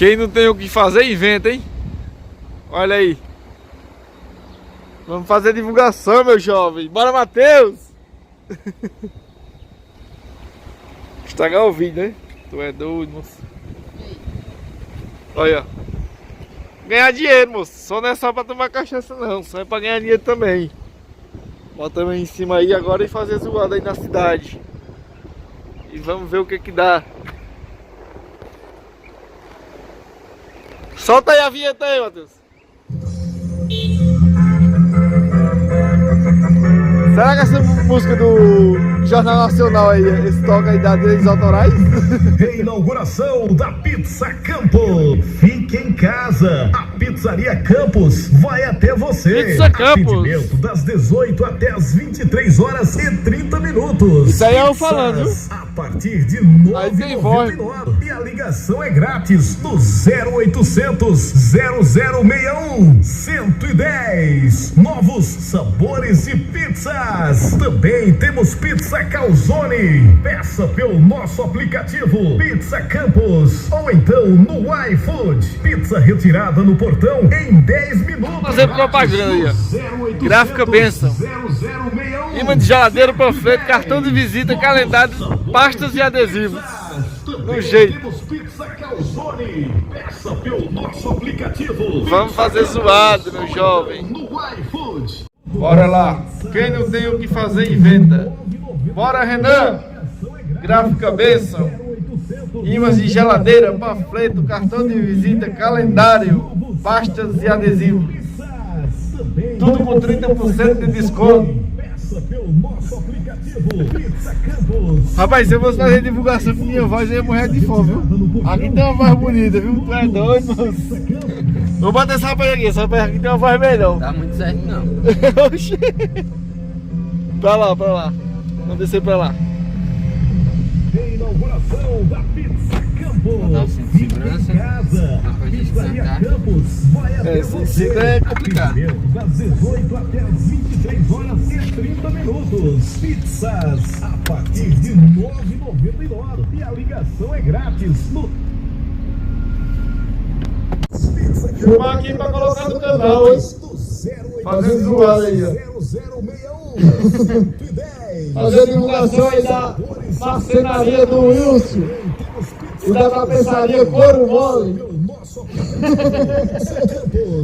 Quem não tem o que fazer, inventa, hein? Olha aí. Vamos fazer divulgação, meu jovem. Bora, Matheus! Estragar o vídeo, né? Tu é doido, moço. Olha. Ganhar dinheiro, moço. Só não é só pra tomar cachaça, não. Só é pra ganhar dinheiro também. Bota aí em cima aí agora e fazer zoada aí na cidade. E vamos ver o que que dá. Solta aí a vinheta aí, Matheus. Será que essa música do Jornal Nacional aí, esse toca aí dá direitos autorais? Inauguração da Pizza Campos. Fique em casa. A Pizzaria Campos vai até você. Pizza Campos. Atendimento das 18 até as 23 horas e 30 minutos. Isso aí é eu falando, viu? A partir de R$ Aí tem voz. 9,99. E a ligação é grátis no 0800 0061 110. Novos sabores de pizzas. Também temos pizza calzone. Peça pelo nosso aplicativo Pizza Campos ou então no iFood. Pizza retirada no portão em 10 minutos. Fazer propaganda aí, ó. Gráfica Benção. Imã de geladeira, panfleto, cartão de visita, calendário, pastas e adesivos. No jeito. Temos pizza calzone. Peça pelo nosso aplicativo. Vamos fazer zoado, meu jovem. No iFood. Bora lá. Quem não tem o que fazer, inventa. Bora, Renan. Gráfica Benção. Imãs de geladeira, panfleto, cartão de visita, calendário, pastas e adesivos. Tudo com 30% de desconto. Rapaz, se eu fosse fazer divulgação com minha voz, eu ia morrer de fome, viu? Aqui tem uma voz bonita, viu? Tu é doido, moço. Vou botar essa rapaz aqui, essa rapaz aqui tem uma voz melhor. Tá muito certo não. Oxi. Pra lá, pra lá. Vamos descer pra lá. Inauguração da Pizza Campos. Dá o cinto de segurança. Depois de sentar. Esse cinto é complicado. Das 18 até as 23 horas e 30 minutos. Pizzas a partir de R$ 9,99. E a ligação é grátis no Filmar aqui pra colocar no canal, hein? Fazendo zoada aí, ó. 0061 110. Fazer divulgação aí da marcenaria do Wilson e da tapeçaria Couro Mole.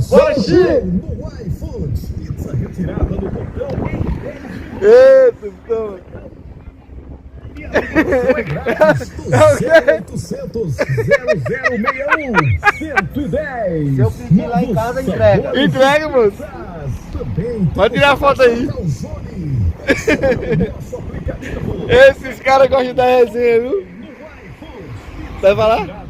Bora, Chico! No iFood. Pizza retirada do portão em 10 Eita, então. é 0800 0061 110. Se eu pedir lá em casa, entrega. Entrega, moço. Vai tirar foto aí. Esses caras gostam da resenha, viu? Vai falar?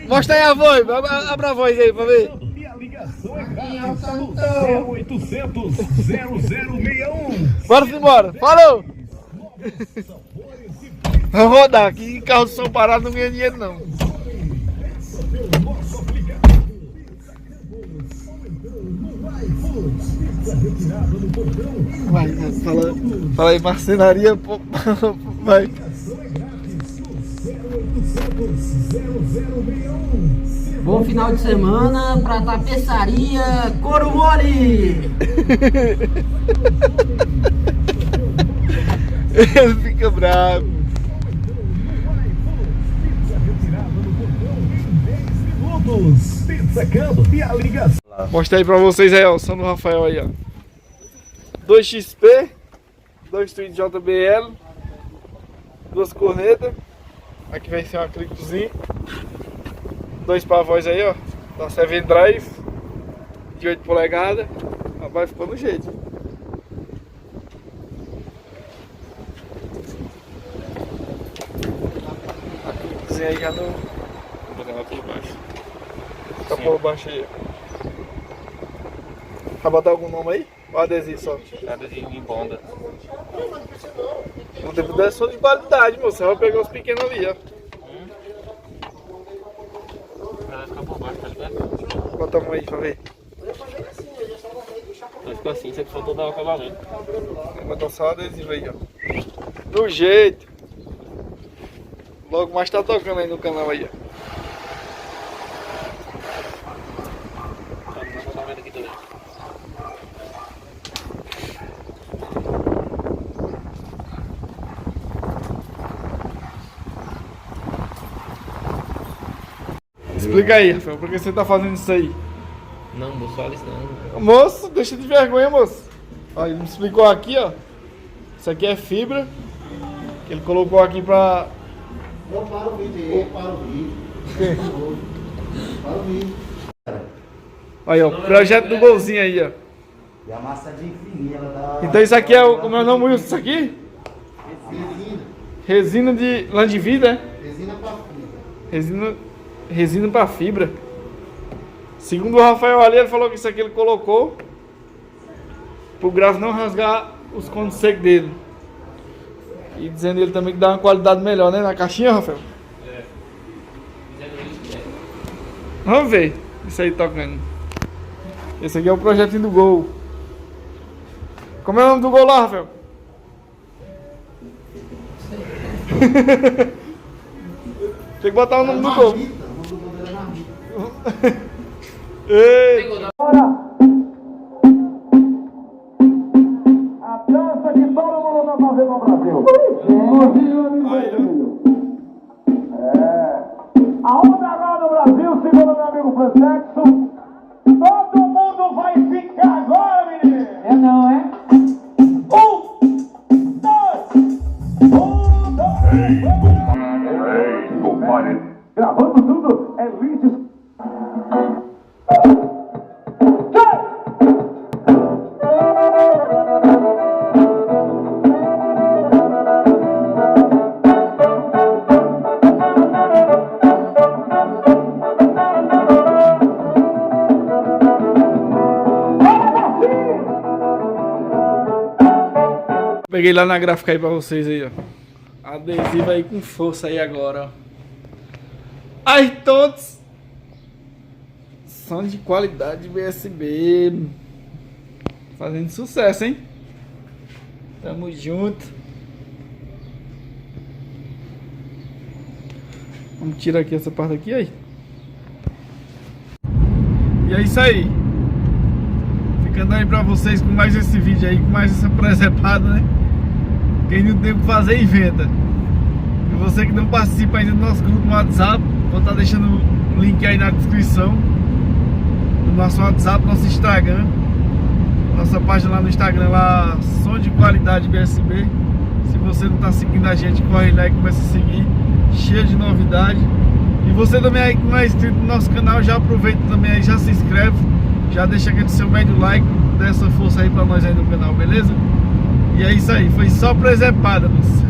Mostra aí a voz, abra a voz aí pra ver. E a ligação é grátis no 0800 0061. Bora embora. Falou! Vou rodar aqui, carro de som parado não ganha dinheiro não. Vai, fala aí, marcenaria, vai. Bom final de semana pra tapeçaria Couro Mole. Ele fica bravo. Pizza Campos e a ligação. Mostra aí pra vocês aí, ó, o som do Rafael aí, ó. 2XP, 2 tweets JBL, 2 cornetas. Aqui vai ser um acrílicozinho. 2 pavões aí, ó, da Seven Drive, de 8 polegadas. Rapaz, ficou no jeito. Acrílicozinho aí já no... Vou botar lá por baixo. Fica por baixo aí, ó. Vai botar algum nome aí? Ou adesivo só? Adesivo em bonda. Não tem mudança só de qualidade, moço. Você vai pegar os pequenos ali, ó. Vai ficar por baixo, tá ligado? Bota a mão aí pra ver. Vai ficar assim, sempre faltou dar o acabamento. Vai botar só o adesivo aí, ó. Do jeito. Logo mais tá tocando aí no canal aí, ó. Explica aí, Rafael, por que você tá fazendo isso aí? Não, moço, fala isso não. Moço, deixa de vergonha, moço. Ó, ele me explicou aqui, ó. Isso aqui é fibra. Que ele colocou aqui pra... Não, para o vídeo aí, para o vídeo. Para o vídeo. Olha, ó, o projeto do golzinho aí, ó. E a massa de fininha, ela dá... Então isso aqui é o... Como é o nome disso aqui? Resina. Resina de lã de vida, né? Resina pra fibra. Resina pra fibra. Segundo o Rafael ali, ele falou que isso aqui ele colocou pro grafo não rasgar os contos secos dele. E dizendo ele também que dá uma qualidade melhor, né? Na caixinha, Rafael? Vamos ver isso aí tocando. Esse aqui é o projetinho do Gol. Como é o nome do Gol lá, Rafael? Tem que botar o nome do Gol. Marmita, o nome do gol dela é marmita. Ei. A dança que todo mundo tá fazendo no Brasil. A onda agora no Brasil, segundo meu amigo Fransexo, todo mundo vai ficar agora, menino. É não, é? Gravando tudo, é Luiz. Peguei lá na gráfica aí pra vocês aí, ó. Adesivo aí com força aí agora, ó. Ai, todos são de qualidade BSB. Fazendo sucesso, hein? Tamo junto. Vamos tirar aqui essa parte aqui, aí. E é isso aí. Ficando aí pra vocês com mais esse vídeo aí, com mais essa presepada, né? Quem não tem o que fazer, inventa. E você que não participa ainda do nosso grupo no WhatsApp, vou estar deixando o link aí na descrição do nosso WhatsApp, nosso Instagram. Nossa página lá no Instagram, lá, Som de Qualidade BSB. Se você não está seguindo a gente, corre lá e começa a seguir. Cheio de novidade. E você também aí que não é inscrito no nosso canal, já aproveita também aí, já se inscreve. Já deixa aquele seu médio like, dê essa força aí pra nós aí no canal, beleza? E é isso aí, foi só presepada, moço.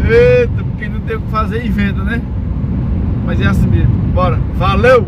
Eita, porque não tem o que fazer, inventa, né? Mas é assim mesmo, bora, valeu!